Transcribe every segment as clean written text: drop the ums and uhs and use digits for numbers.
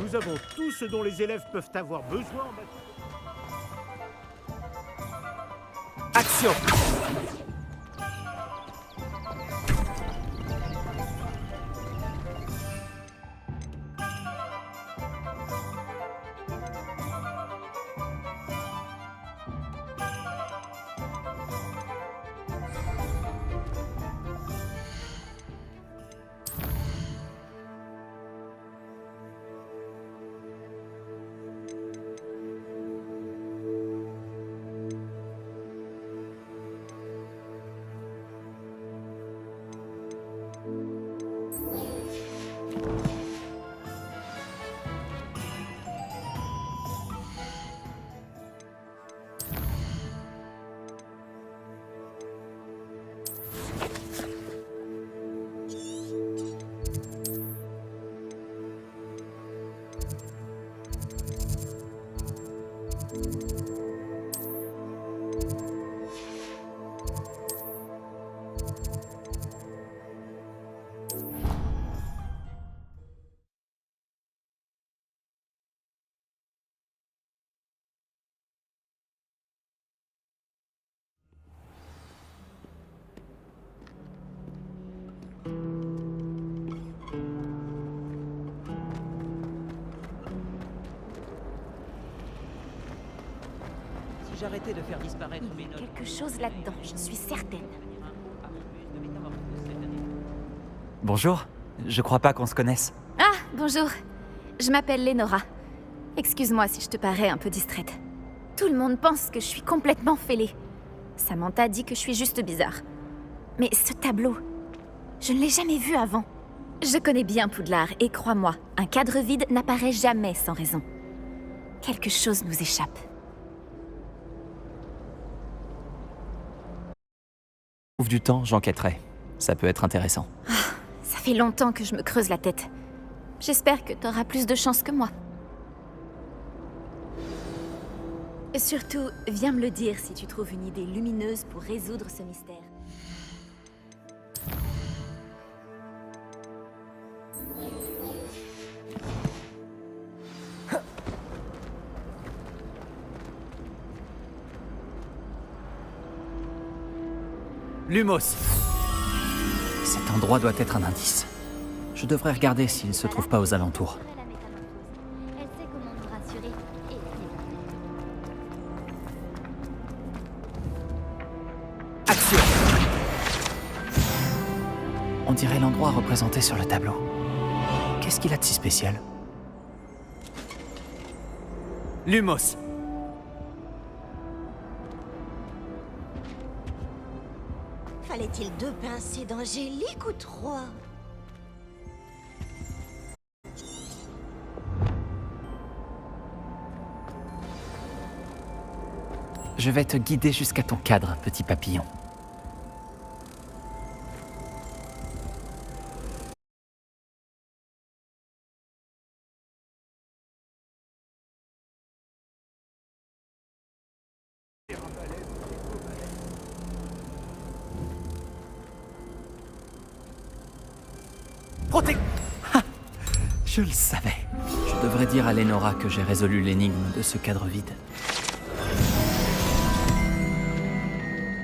Nous avons tout ce dont les élèves peuvent avoir besoin en matière... Action! Si j'arrêtais de faire disparaître Il y mes a notes... quelque chose là-dedans, j'en suis certaine. Bonjour, je crois pas qu'on se connaisse. Ah, bonjour. Je m'appelle Lénora. Excuse-moi si je te parais un peu distraite. Tout le monde pense que je suis complètement fêlée. Samantha dit que je suis juste bizarre. Mais ce tableau, je ne l'ai jamais vu avant. Je connais bien Poudlard et crois-moi, un cadre vide n'apparaît jamais sans raison. Quelque chose nous échappe. Trouve du temps, j'enquêterai. Ça peut être intéressant. Ça fait longtemps que je me creuse la tête. J'espère que t'auras plus de chance que moi. Surtout, viens me le dire si tu trouves une idée lumineuse pour résoudre ce mystère. Lumos! Cet endroit doit être un indice. Je devrais regarder s'il se trouve pas aux alentours. Elle sait comment nous rassurer et Action! On dirait l'endroit représenté sur le tableau. Qu'est-ce qu'il a de si spécial? Lumos! Fallait-il 2 pincées d'Angélique ou 3? Je vais te guider jusqu'à ton cadre, petit papillon. Protect... Ah, je le savais. Je devrais dire à Lénora que j'ai résolu l'énigme de ce cadre vide.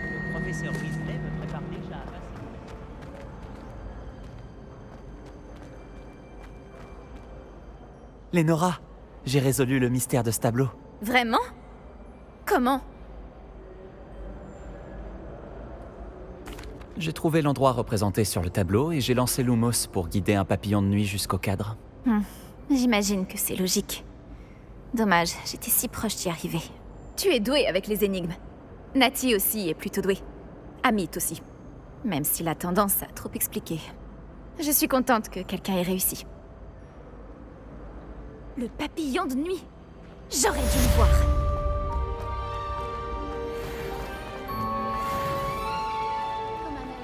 Le professeur Weasley me prépare déjà à passer. Lénora, j'ai résolu le mystère de ce tableau. Vraiment? Comment? J'ai trouvé l'endroit représenté sur le tableau et j'ai lancé Lumos pour guider un papillon de nuit jusqu'au cadre. J'imagine que c'est logique. Dommage, j'étais si proche d'y arriver. Tu es douée avec les énigmes. Nati aussi est plutôt douée. Amit aussi. Même s'il a tendance à trop expliquer. Je suis contente que quelqu'un ait réussi. Le papillon de nuit. J'aurais dû le voir. comme un œil.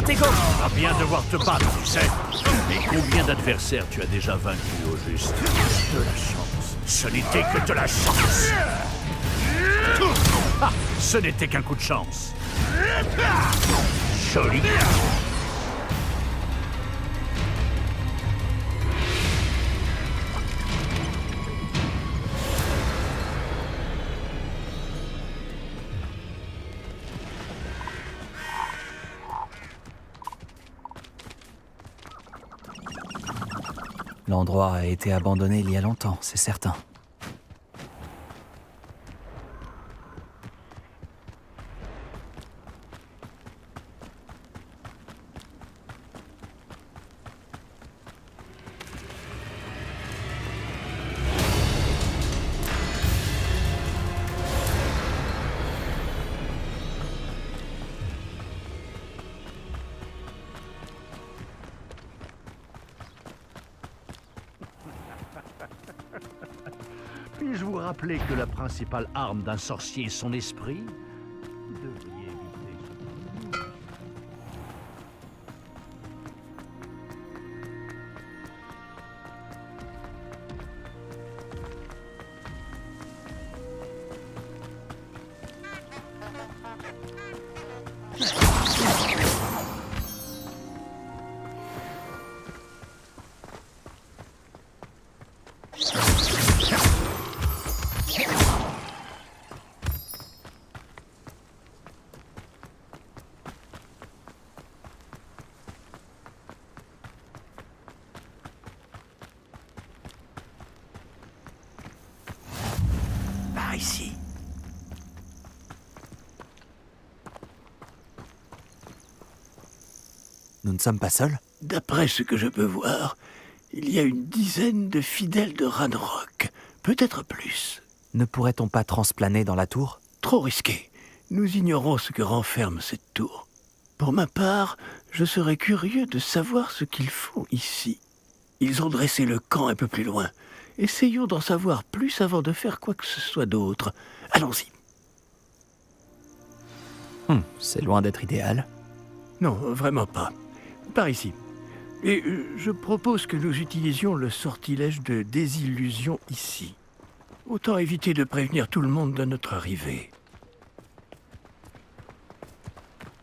Protego! Tu vas bien devoir te battre, tu sais. Et combien d'adversaires tu as déjà vaincu au juste? De la chance. Ce n'était que de la chance. Ah, ce n'était qu'un coup de chance. Joli. L'endroit a été abandonné il y a longtemps, c'est certain. Puis-je vous rappeler que la principale arme d'un sorcier est son esprit? Vous devriez éviter ce... Par ici. Nous ne sommes pas seuls? D'après ce que je peux voir, il y a une dizaine de fidèles de Ranrock, peut-être plus. Ne pourrait-on pas transplaner dans la tour? Trop risqué. Nous ignorons ce que renferme cette tour. Pour ma part, je serais curieux de savoir ce qu'ils font ici. Ils ont dressé le camp un peu plus loin. Essayons d'en savoir plus avant de faire quoi que ce soit d'autre. Allons-y. C'est loin d'être idéal. Non, vraiment pas. Par ici. Et je propose que nous utilisions le sortilège de désillusion ici. Autant éviter de prévenir tout le monde de notre arrivée.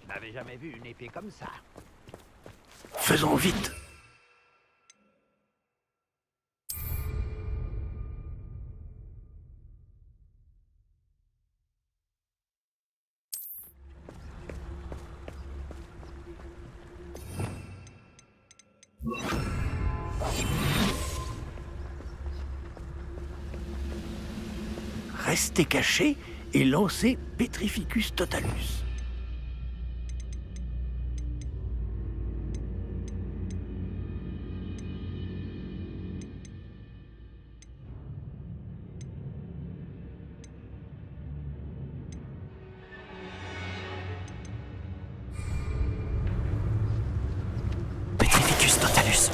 Je n'avais jamais vu une épée comme ça. Faisons vite. Restez cachés et lancez Petrificus Totalus. Petrificus Totalus.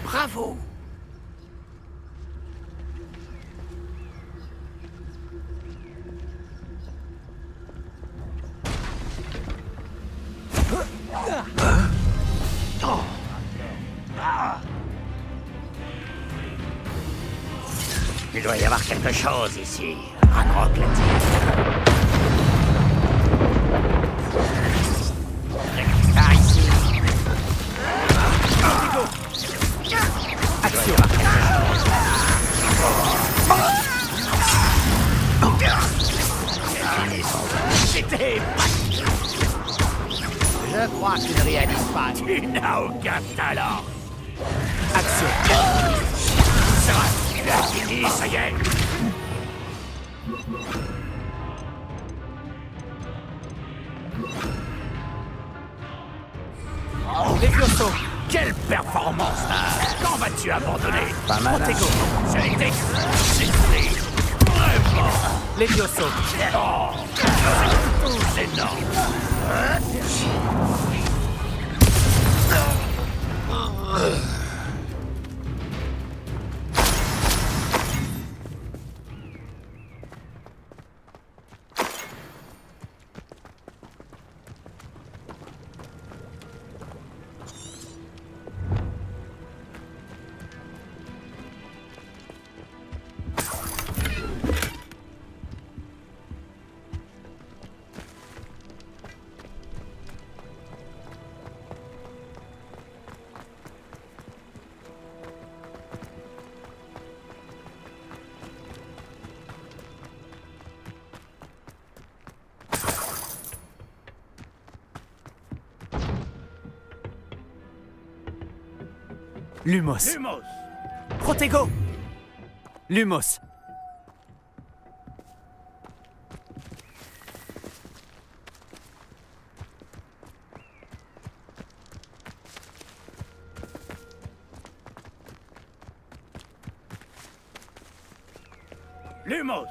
Bravo! Il doit y avoir quelque chose ici. Ranrock l'a-t-il. Par ici. Action. C'était... Je crois que tu ne réalises pas. Tu n'as aucun talent. Action. Ça va, tu as fini, ça y est. Levioso. Quelle performance là. Quand vas-tu abandonner? Pas mal. Protego. Ça a été... C'était... Vraiment... Levioso. Oh, c'est énorme. Lumos. Lumos. Protego. Lumos. Lumos.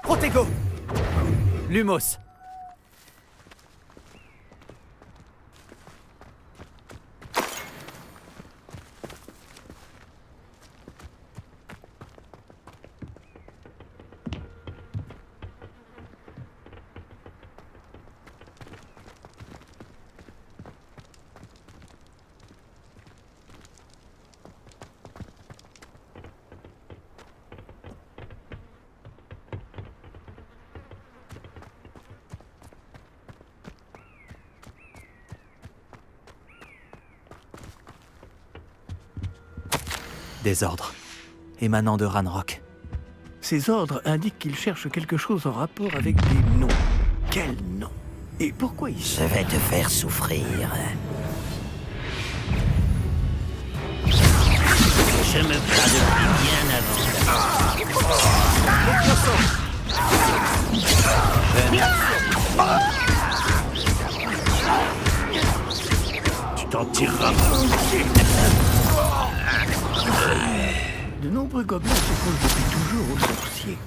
Protego. Lumos. Des ordres émanant de Ranrock. Ces ordres indiquent qu'il cherche quelque chose en rapport avec des noms. Quel nom? Et pourquoi ici? Je vais te faire souffrir. Je me bats depuis bien avant. Tu t'en tireras. De nombreux gobelins s'opposent depuis toujours aux sorciers.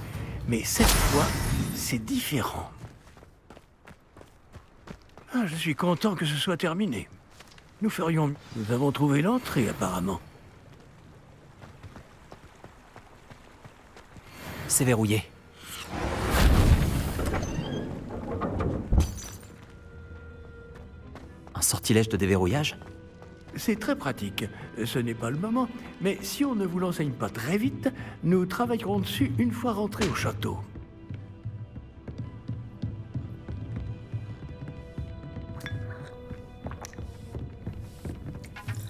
Mais cette fois, c'est différent. Ah, je suis content que ce soit terminé. Nous ferions mieux. Nous avons trouvé l'entrée, apparemment. C'est verrouillé. Un sortilège de déverrouillage? C'est très pratique. Ce n'est pas le moment, mais si on ne vous l'enseigne pas très vite, nous travaillerons dessus une fois rentrés au château.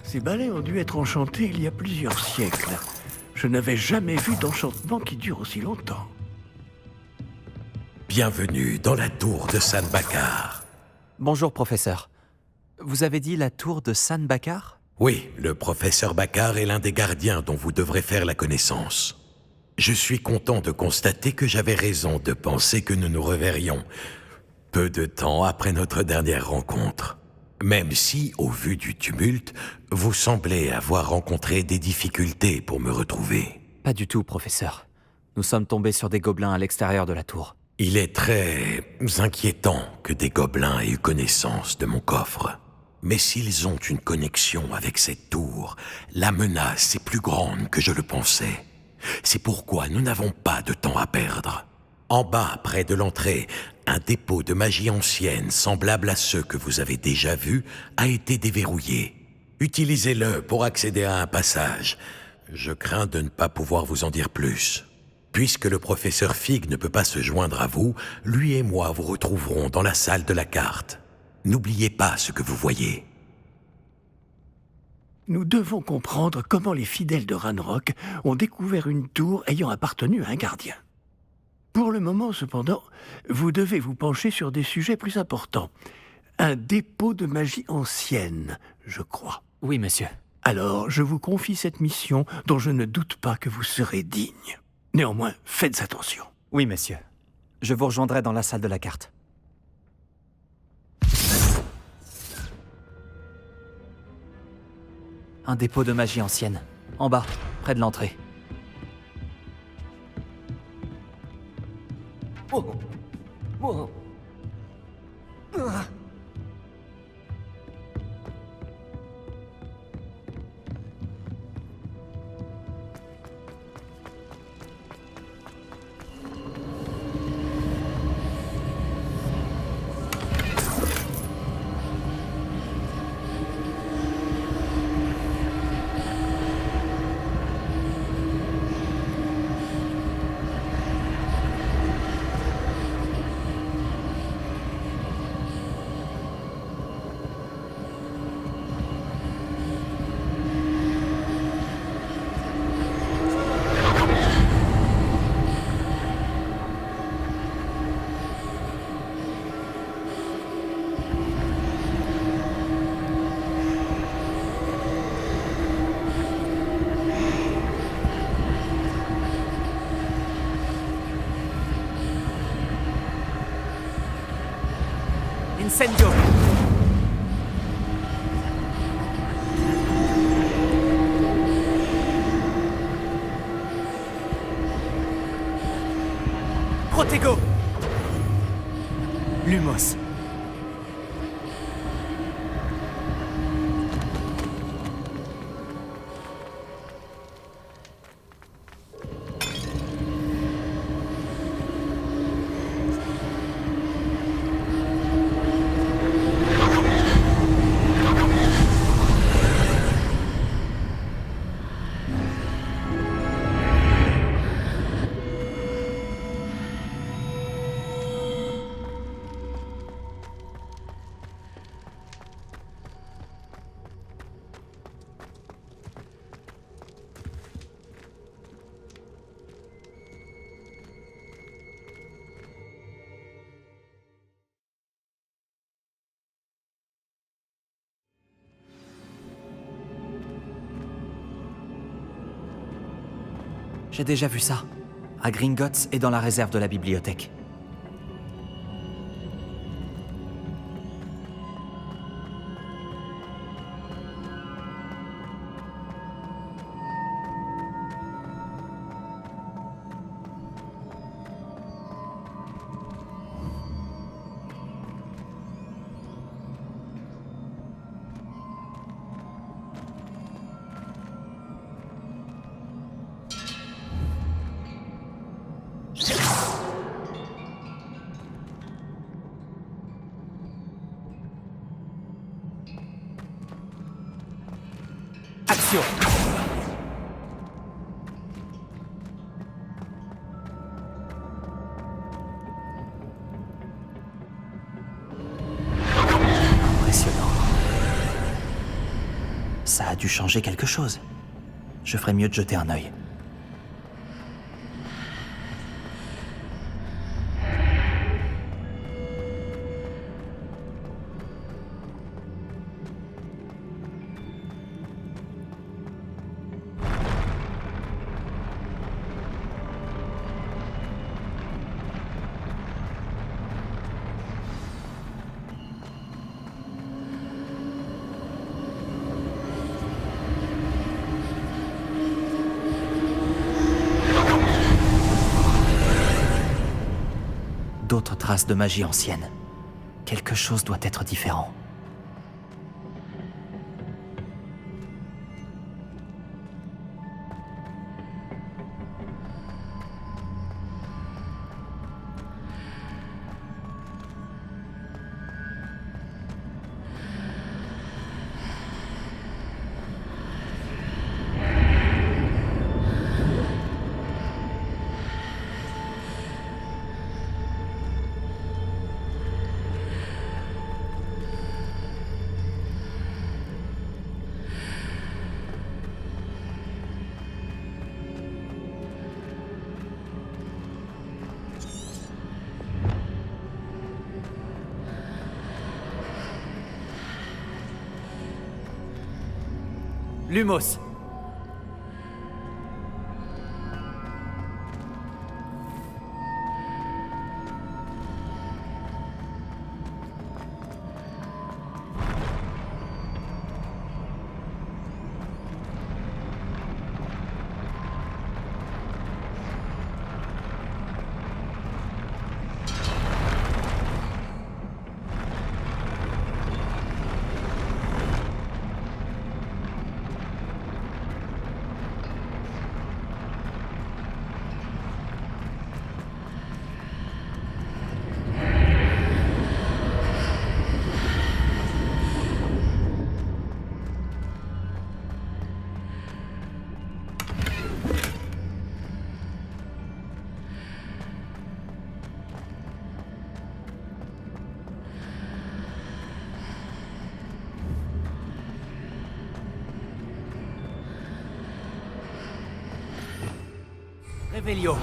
Ces balais ont dû être enchantés il y a plusieurs siècles. Je n'avais jamais vu d'enchantement qui dure aussi longtemps. Bienvenue dans la tour de San Bakar. Bonjour, professeur. Vous avez dit la tour de San Bakar? Oui, le professeur Bakar est l'un des gardiens dont vous devrez faire la connaissance. Je suis content de constater que j'avais raison de penser que nous nous reverrions peu de temps après notre dernière rencontre. Même si, au vu du tumulte, vous semblez avoir rencontré des difficultés pour me retrouver. Pas du tout, professeur. Nous sommes tombés sur des gobelins à l'extérieur de la tour. Il est très inquiétant que des gobelins aient eu connaissance de mon coffre. Mais s'ils ont une connexion avec cette tour, la menace est plus grande que je le pensais. C'est pourquoi nous n'avons pas de temps à perdre. En bas, près de l'entrée, un dépôt de magie ancienne semblable à ceux que vous avez déjà vus a été déverrouillé. Utilisez-le pour accéder à un passage. Je crains de ne pas pouvoir vous en dire plus. Puisque le professeur Fig ne peut pas se joindre à vous, lui et moi vous retrouverons dans la salle de la carte. N'oubliez pas ce que vous voyez. Nous devons comprendre comment les fidèles de Ranrock ont découvert une tour ayant appartenu à un gardien. Pour le moment, cependant, vous devez vous pencher sur des sujets plus importants. Un dépôt de magie ancienne, je crois. Oui, monsieur. Alors, je vous confie cette mission dont je ne doute pas que vous serez digne. Néanmoins, faites attention. Oui, monsieur. Je vous rejoindrai dans la salle de la carte. Un dépôt de magie ancienne. En bas, près de l'entrée. Incendio! Protego! Lumos. J'ai déjà vu ça, à Gringotts et dans la réserve de la bibliothèque. Action! Impressionnant. Ça a dû changer quelque chose. Je ferais mieux de jeter un œil. D'autres traces de magie ancienne. Quelque chose doit être différent. Lumos. Revelio.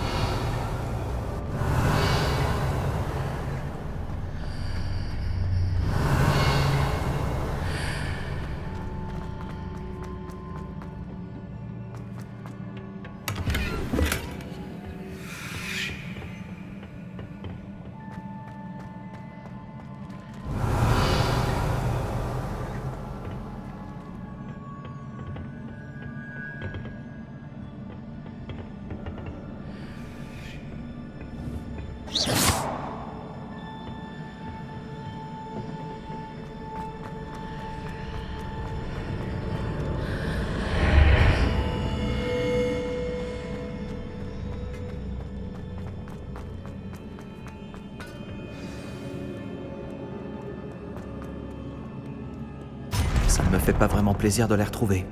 me fait pas vraiment plaisir de les retrouver.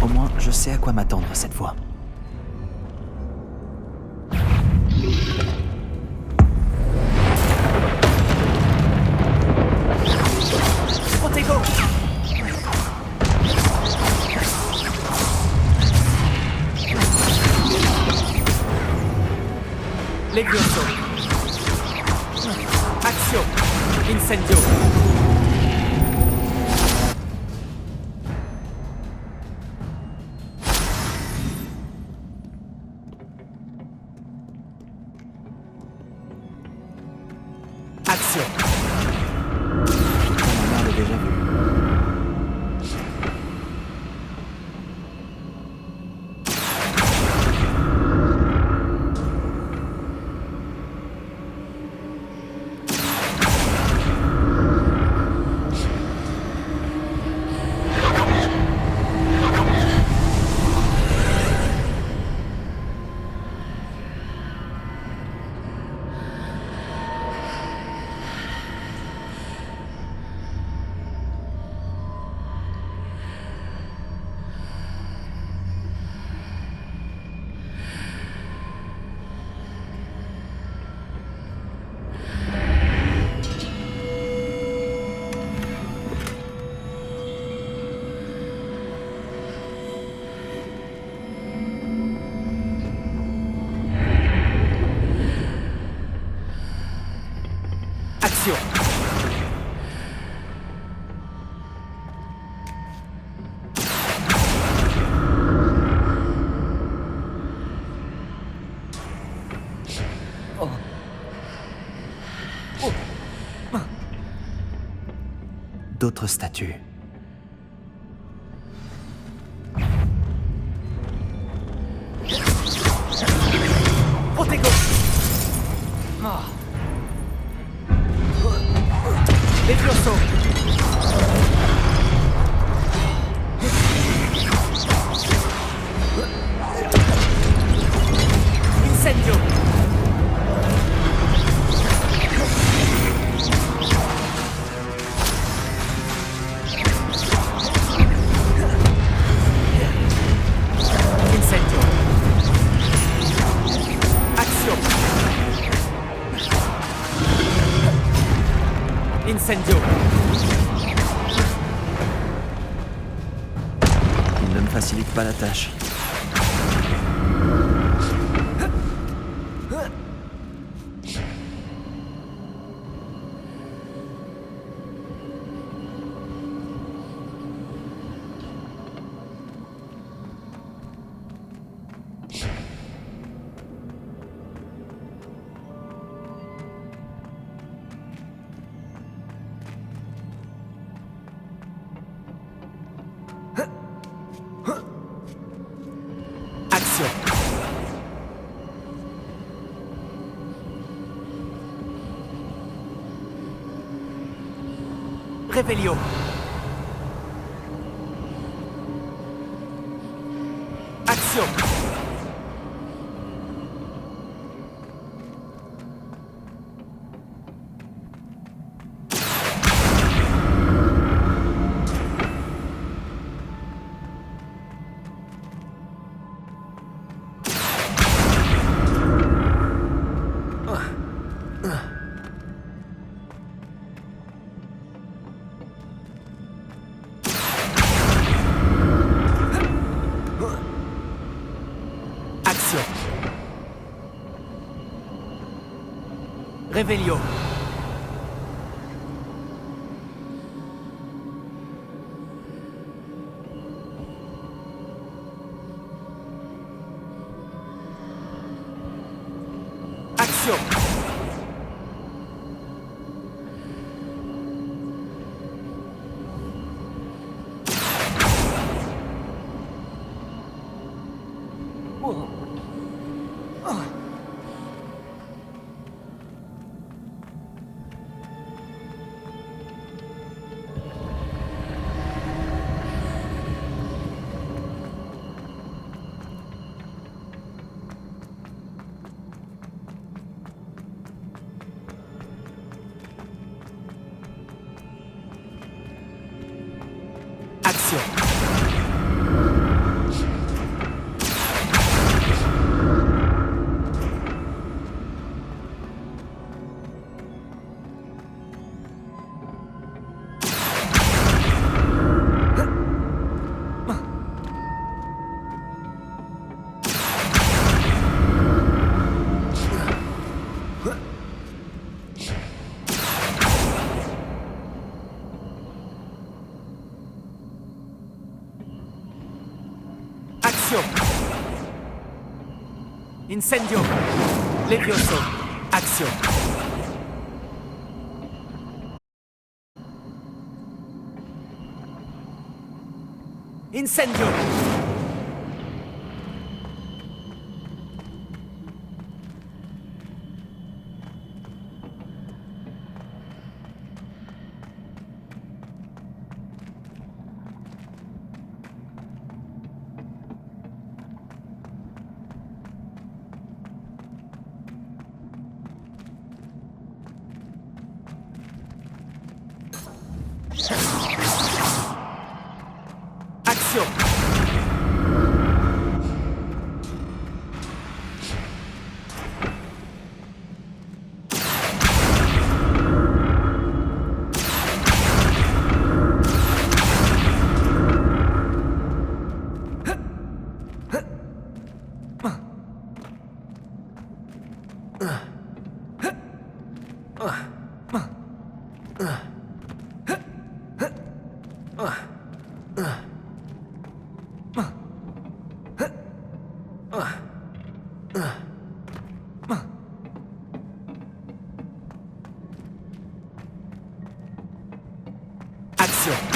Au moins, je sais à quoi m'attendre cette fois. Protego! Levioso! Accio! Incendio! Action. On l'a déjà vu. Action. D'autres statues. Protego! Levioso! Incendio! Incendio! Action! Incendio! Il ne me facilite pas la tâche. Action. Revelio. Action. Action. Revelio. Action. Action. Action. Incendio. Levioso. Action. Incendio. Action. Action.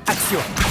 Action.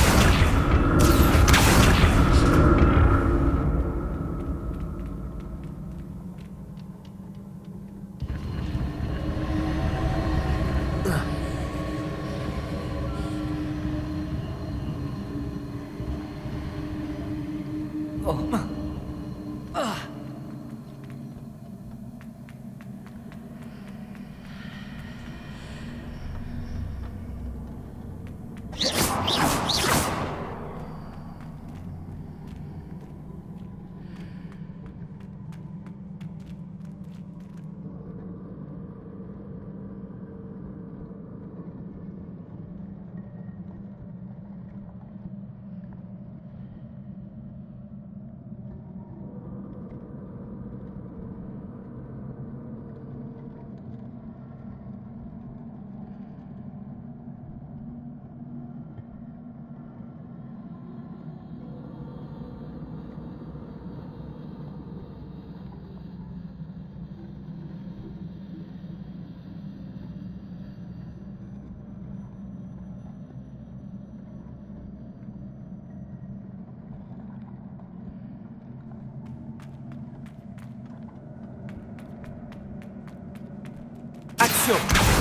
Action.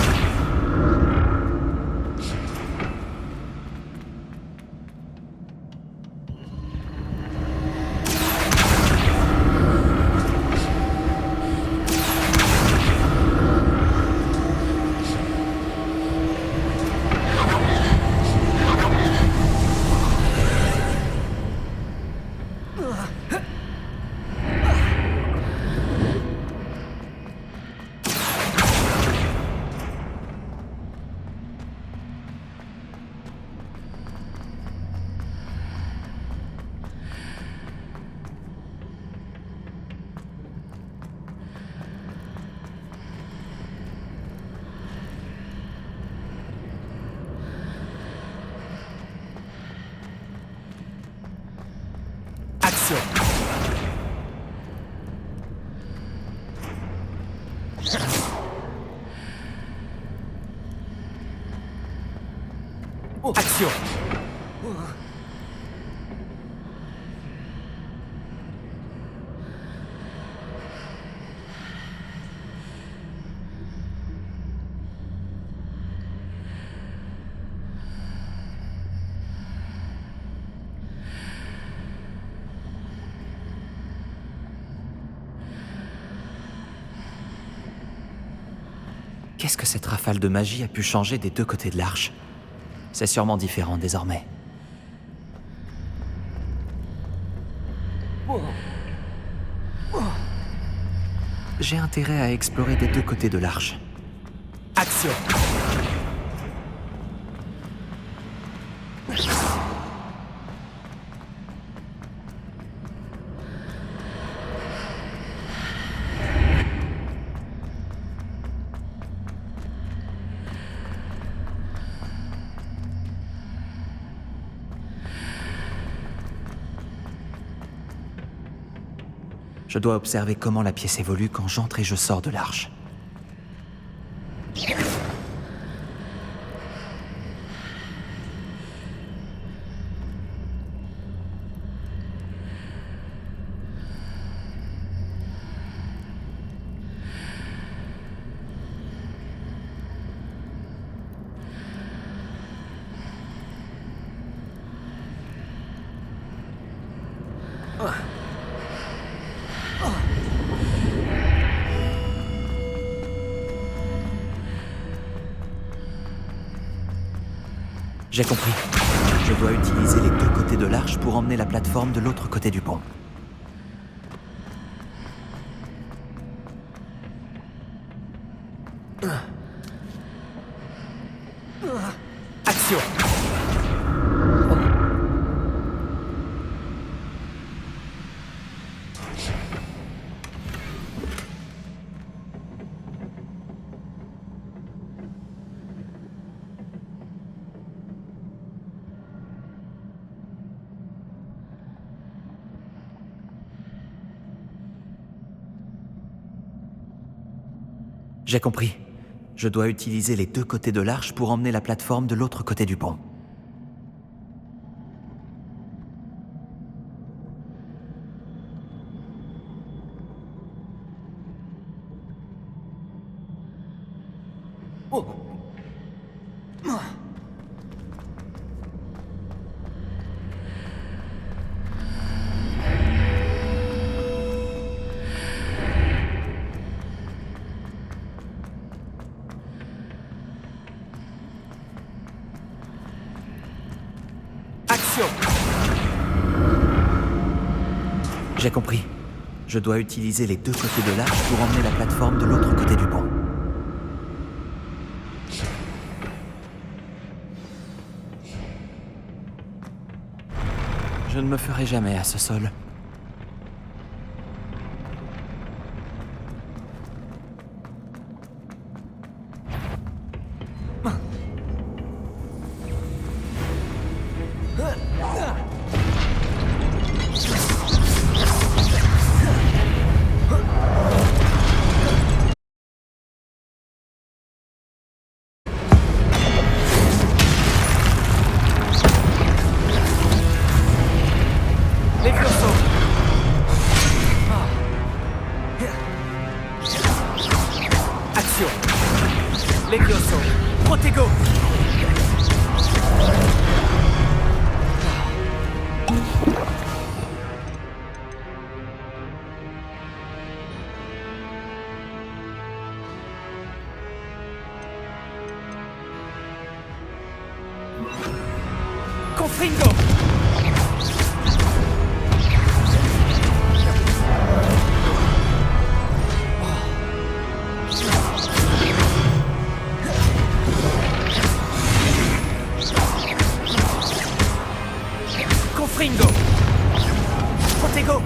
Action. Action. Qu'est-ce que cette rafale de magie a pu changer des deux côtés de l'arche? C'est sûrement différent désormais. J'ai intérêt à explorer des deux côtés de l'arche. Action. Je dois observer comment la pièce évolue quand j'entre et je sors de l'arche. J'ai compris. Je dois utiliser les deux côtés de l'arche pour emmener la plateforme de l'autre côté du pont. Action. J'ai compris. Je dois utiliser les deux côtés de l'arche pour emmener la plateforme de l'autre côté du pont. Action. J'ai compris. Je dois utiliser les deux côtés de l'arche pour emmener la plateforme de l'autre côté du pont. Je ne me ferai jamais à ce sol. Levioso. Protego. Confringo. Confringo. Protego.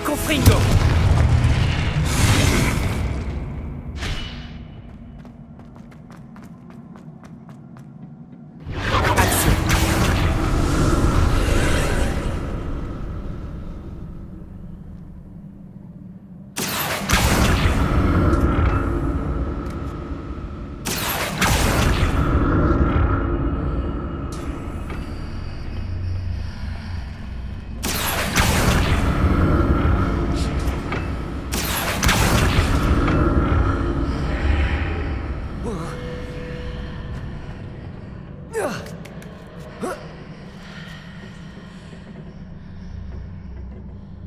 Confringo. Action.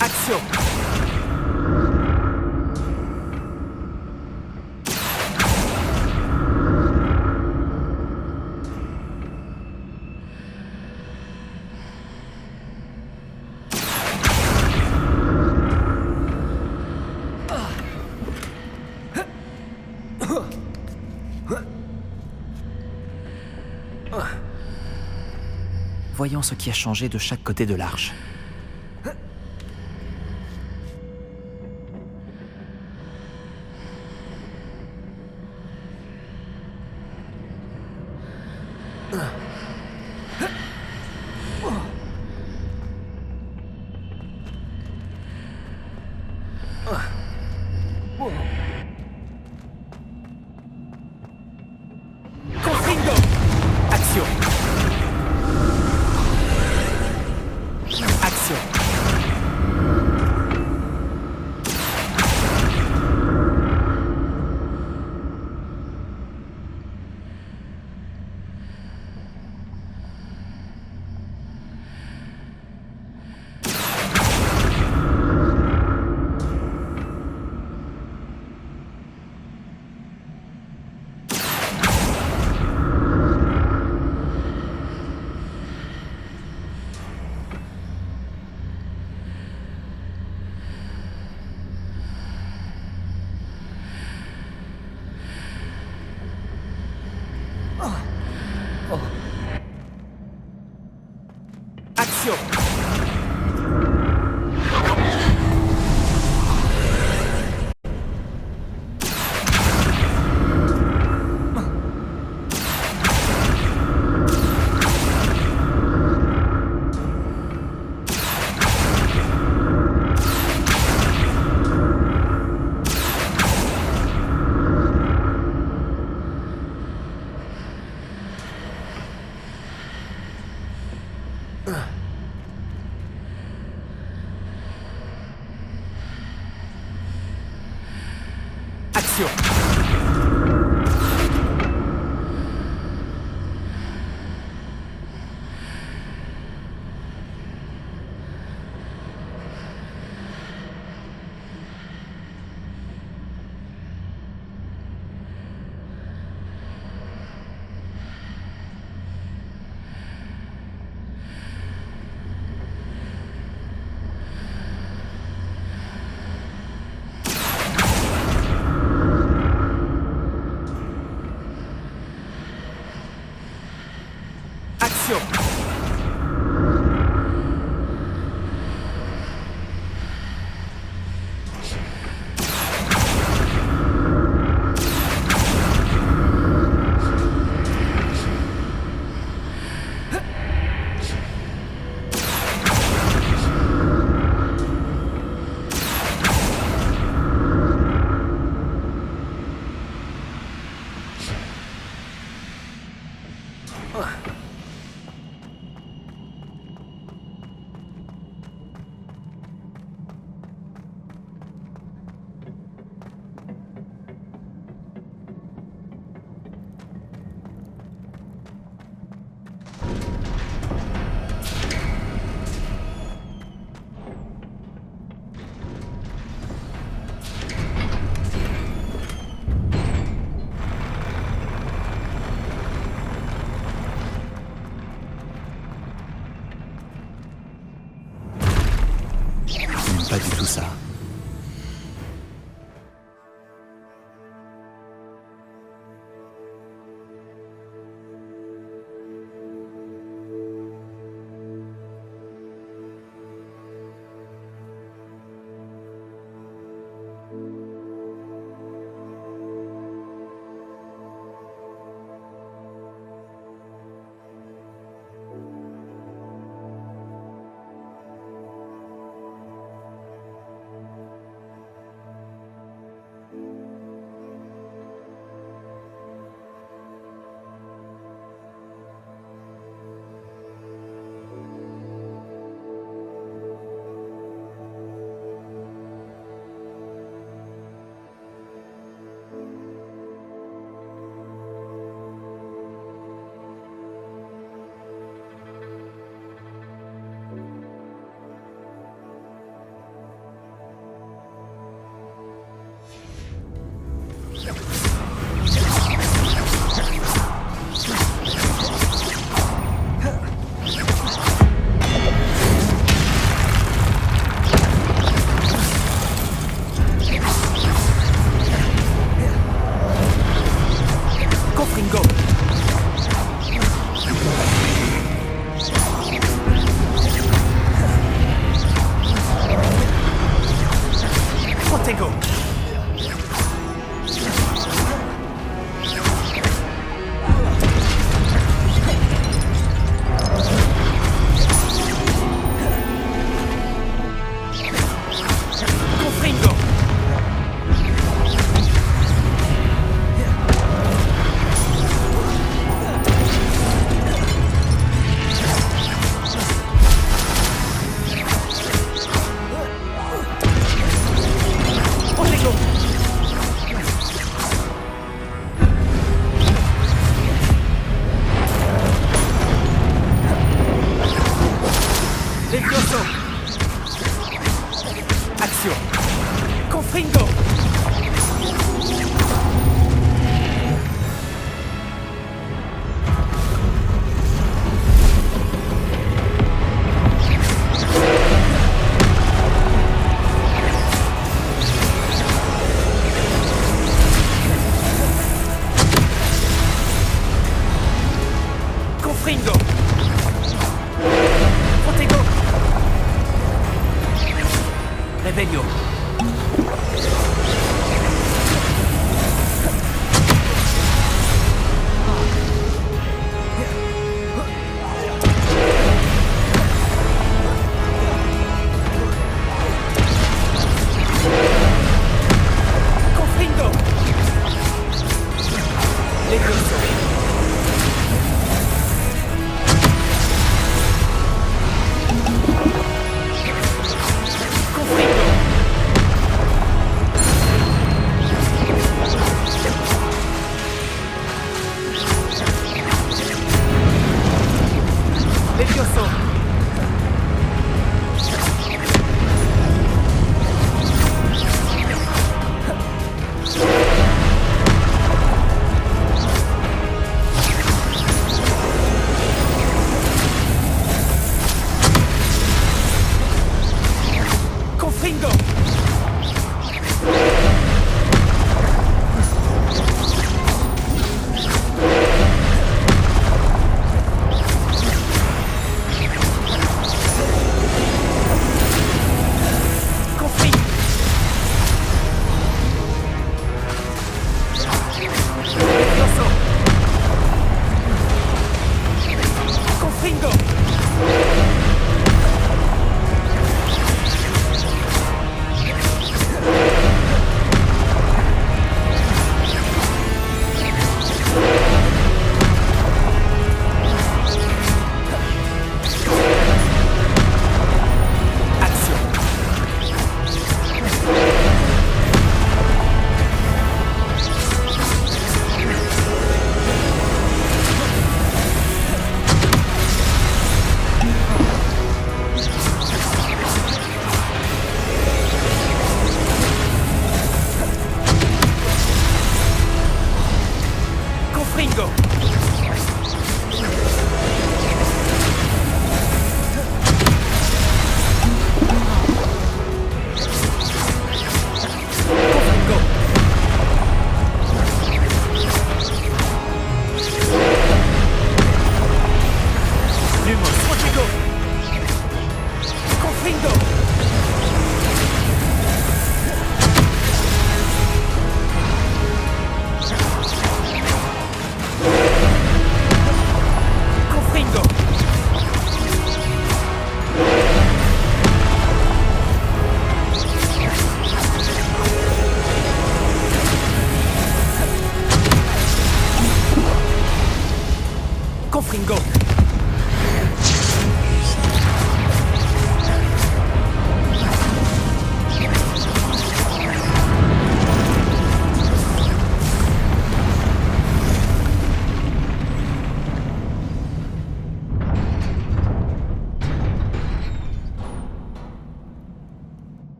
Action. Voyons ce qui a changé de chaque côté de l'arche. Confringo. Action. Action. Action. Action. Pas du tout ça. Protego. Confringo. Protego. Levioso. Action. Confringo. Confringo. Protego. Revelio. Confringo. Levioso. Confringo. Levioso. Confringo. Confringo. Levioso. Confringo. Action. Confringo. Confringo. Lumos. Protego. Confringo. Confringo. Confringo.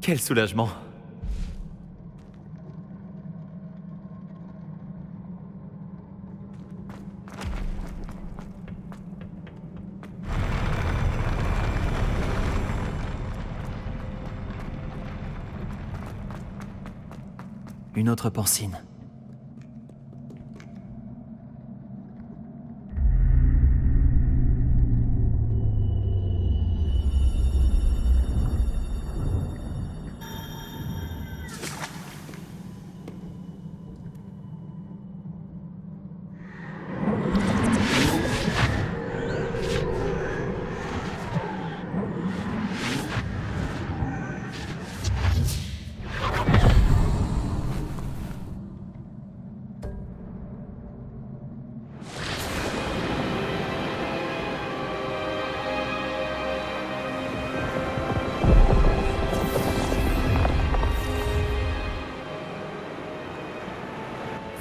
Quel soulagement. Une autre pancine.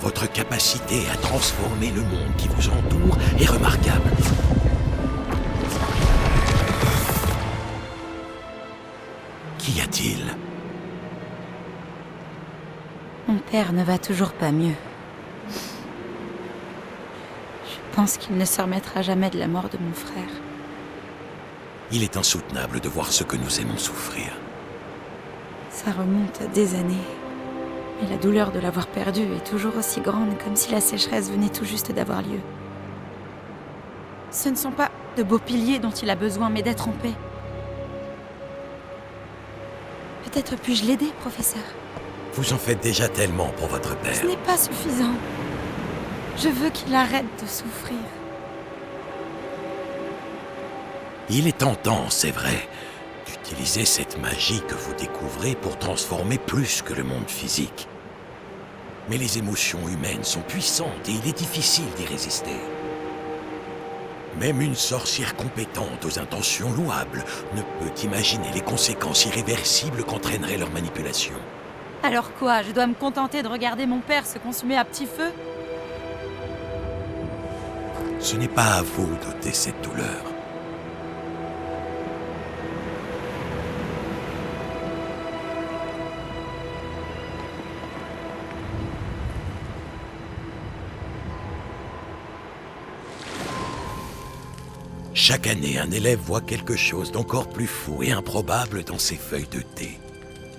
Votre capacité à transformer le monde qui vous entoure est remarquable. Qu'y a-t-il? Mon père ne va toujours pas mieux. Je pense qu'il ne se remettra jamais de la mort de mon frère. Il est insoutenable de voir ce que nous aimons souffrir. Ça remonte à des années. Et la douleur de l'avoir perdu est toujours aussi grande, comme si la sécheresse venait tout juste d'avoir lieu. Ce ne sont pas de beaux piliers dont il a besoin, mais d'être en paix. Peut-être puis-je l'aider, professeur? Vous en faites déjà tellement pour votre père. Ce n'est pas suffisant. Je veux qu'il arrête de souffrir. Il est tentant, c'est vrai, d'utiliser cette magie que vous découvrez pour transformer plus que le monde physique. Mais les émotions humaines sont puissantes et il est difficile d'y résister. Même une sorcière compétente aux intentions louables ne peut imaginer les conséquences irréversibles qu'entraînerait leur manipulation. Alors quoi? Je dois me contenter de regarder mon père se consumer à petit feu? Ce n'est pas à vous d'ôter cette douleur. Chaque année, un élève voit quelque chose d'encore plus fou et improbable dans ses feuilles de thé.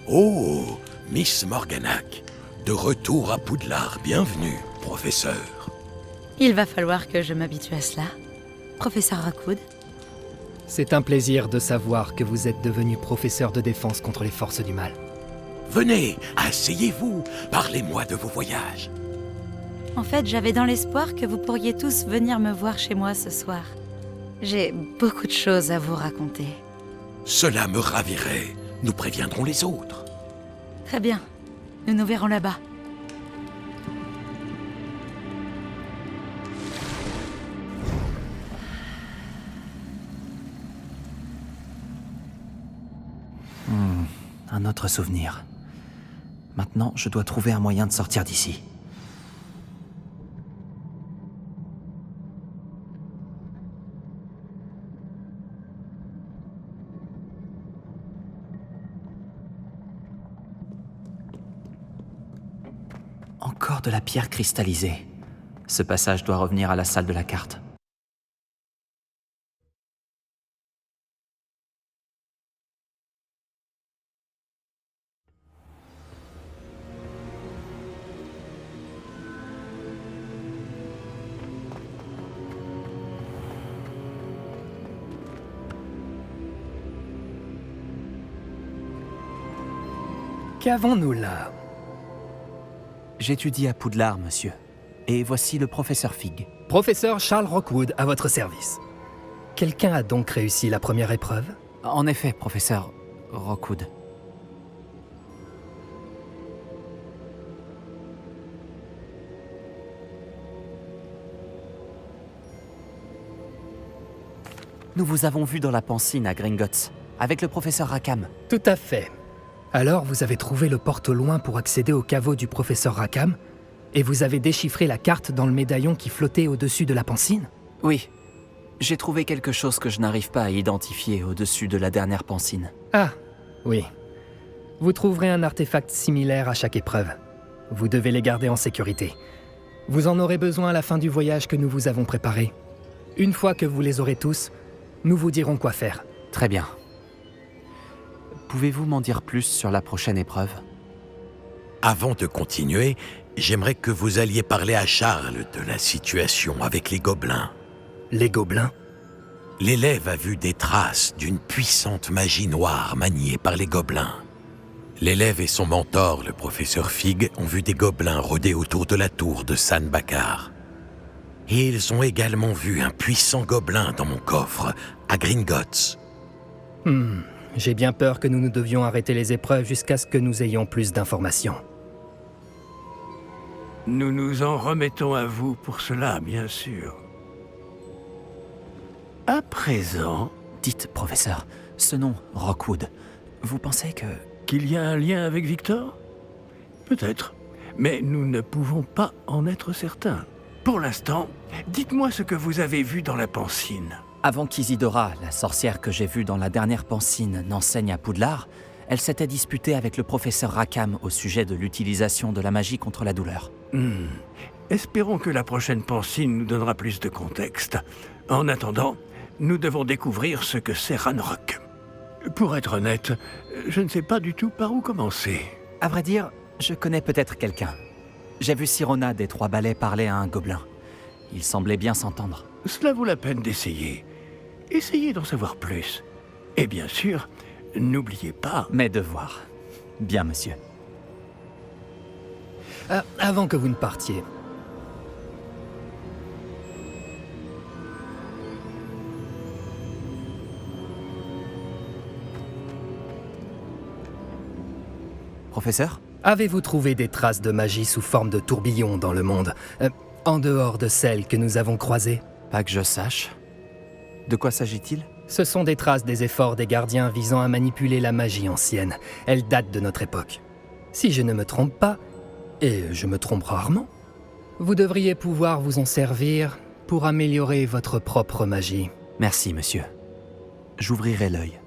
Oh, Miss Morganac, de retour à Poudlard, bienvenue, professeur. Il va falloir que je m'habitue à cela. Professeur Rockwood. C'est un plaisir de savoir que vous êtes devenu professeur de défense contre les forces du mal. Venez, asseyez-vous, parlez-moi de vos voyages. En fait, j'avais dans l'espoir que vous pourriez tous venir me voir chez moi ce soir. J'ai beaucoup de choses à vous raconter. Cela me ravirait. Nous préviendrons les autres. Très bien. Nous nous verrons là-bas. Un autre souvenir. Maintenant, je dois trouver un moyen de sortir d'ici. Encore de la pierre cristallisée. Ce passage doit revenir à la salle de la carte. Qu'avons-nous là? J'étudie à Poudlard, monsieur. Et voici le professeur Fig. Professeur Charles Rockwood, à votre service. Quelqu'un a donc réussi la première épreuve? En effet, professeur Rockwood. Nous vous avons vu dans la Pancine à Gringotts, avec le professeur Rackham. Tout à fait. Alors, vous avez trouvé le porte au loin pour accéder au caveau du professeur Rackham, et vous avez déchiffré la carte dans le médaillon qui flottait au-dessus de la Pancine? Oui. J'ai trouvé quelque chose que je n'arrive pas à identifier au-dessus de la dernière Pancine. Ah, oui. Vous trouverez un artefact similaire à chaque épreuve. Vous devez les garder en sécurité. Vous en aurez besoin à la fin du voyage que nous vous avons préparé. Une fois que vous les aurez tous, nous vous dirons quoi faire. Très bien. Pouvez-vous m'en dire plus sur la prochaine épreuve? Avant de continuer, j'aimerais que vous alliez parler à Charles de la situation avec les gobelins. Les gobelins? L'élève a vu des traces d'une puissante magie noire maniée par les gobelins. L'élève et son mentor, le professeur Fig, ont vu des gobelins rôder autour de la tour de San Bakar. Et ils ont également vu un puissant gobelin dans mon coffre, à Gringotts. J'ai bien peur que nous devions arrêter les épreuves jusqu'à ce que nous ayons plus d'informations. Nous nous en remettons à vous pour cela, bien sûr. À présent... Dites, professeur, ce nom, Rockwood, vous pensez que... Qu'il y a un lien avec Victor? Peut-être. mais nous ne pouvons pas en être certains. Pour l'instant, dites-moi ce que vous avez vu dans la Pansine. Avant qu'Isidora, la sorcière que j'ai vue dans la dernière Pansine, n'enseigne à Poudlard, elle s'était disputée avec le professeur Rackham au sujet de l'utilisation de la magie contre la douleur. Espérons que la prochaine Pansine nous donnera plus de contexte. En attendant, nous devons découvrir ce que c'est Ranrock. Pour être honnête, je ne sais pas du tout par où commencer. À vrai dire, je connais peut-être quelqu'un. J'ai vu Sirona des Trois Balais parler à un gobelin. Il semblait bien s'entendre. Cela vaut la peine d'essayer. Essayez d'en savoir plus. Et bien sûr, n'oubliez pas... Mes devoirs. Bien, monsieur. Avant que vous ne partiez, Professeur ? avez-vous trouvé des traces de magie sous forme de tourbillon dans le monde, en dehors de celles que nous avons croisées? Pas que je sache. De quoi s'agit-il ? Ce sont des traces des efforts des gardiens visant à manipuler la magie ancienne. Elles datent de notre époque. Si je ne me trompe pas, et je me trompe rarement, vous devriez pouvoir vous en servir pour améliorer votre propre magie. Merci, monsieur. J'ouvrirai l'œil.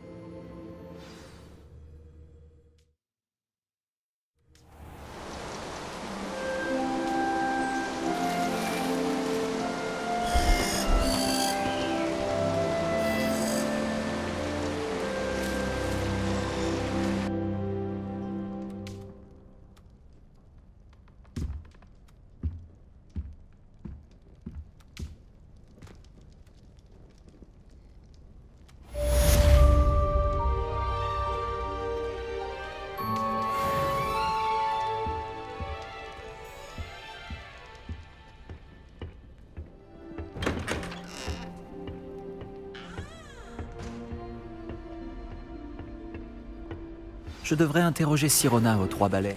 Je devrais interroger Sirona aux Trois Balais.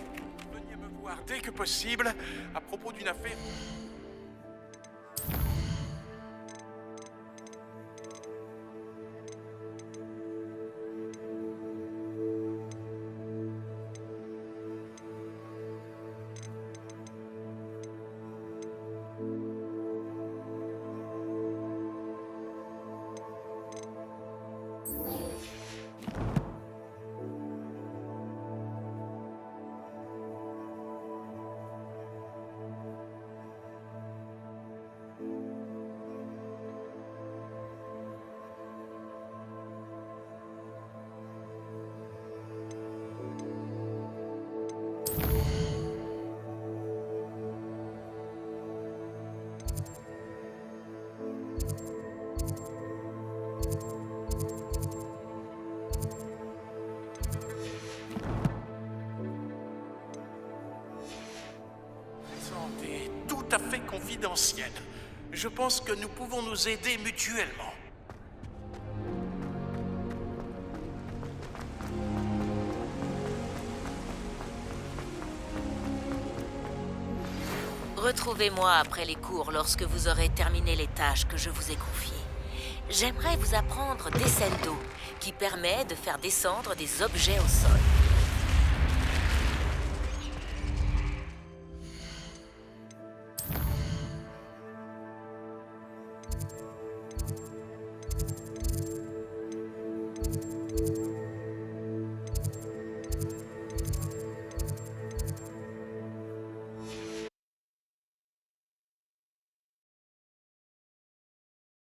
Veniez me voir dès que possible à propos d'une affaire... est tout à fait confidentielle. Je pense que nous pouvons nous aider mutuellement. Retrouvez-moi après les cours lorsque vous aurez terminé les tâches que je vous ai confiées. J'aimerais vous apprendre Descendo, qui permet de faire descendre des objets au sol.